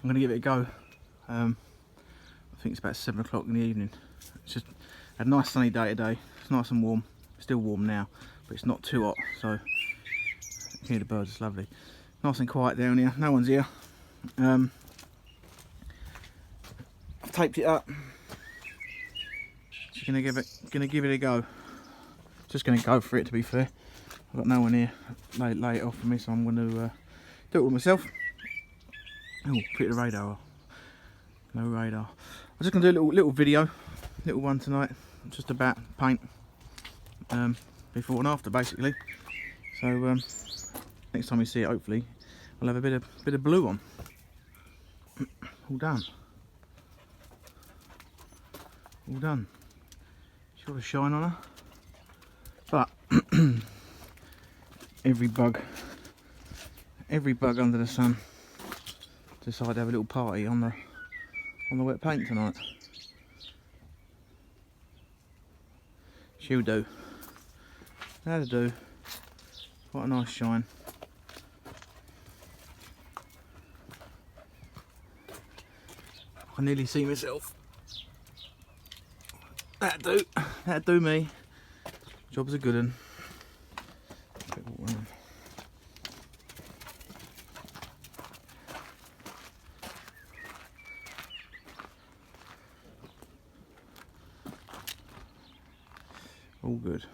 I'm going to give it a go. I think it's about 7 o'clock in the evening. It's just had a nice sunny day today. It's nice and warm. It's still warm now, but it's not too hot, so you can hear the birds. It's lovely. Nice and quiet down here. No one's here. I've taped it up. Just gonna give it a go. Just gonna go for it, to be fair. I've got no one here. Lay it off for me, so I'm gonna do it all myself. Oh, put the radar off. No radar. I'm just gonna do a little video, little one tonight, just about paint, before and after, basically. So next time you see it, hopefully, I'll have a bit of blue on. All done. All done. Sure to shine on her, but every bug under the sun decided to have a little party on the wet paint tonight. She'll do. That'll do. Quite a nice shine. I can nearly see myself. That'll do me. Job's a good one. All good.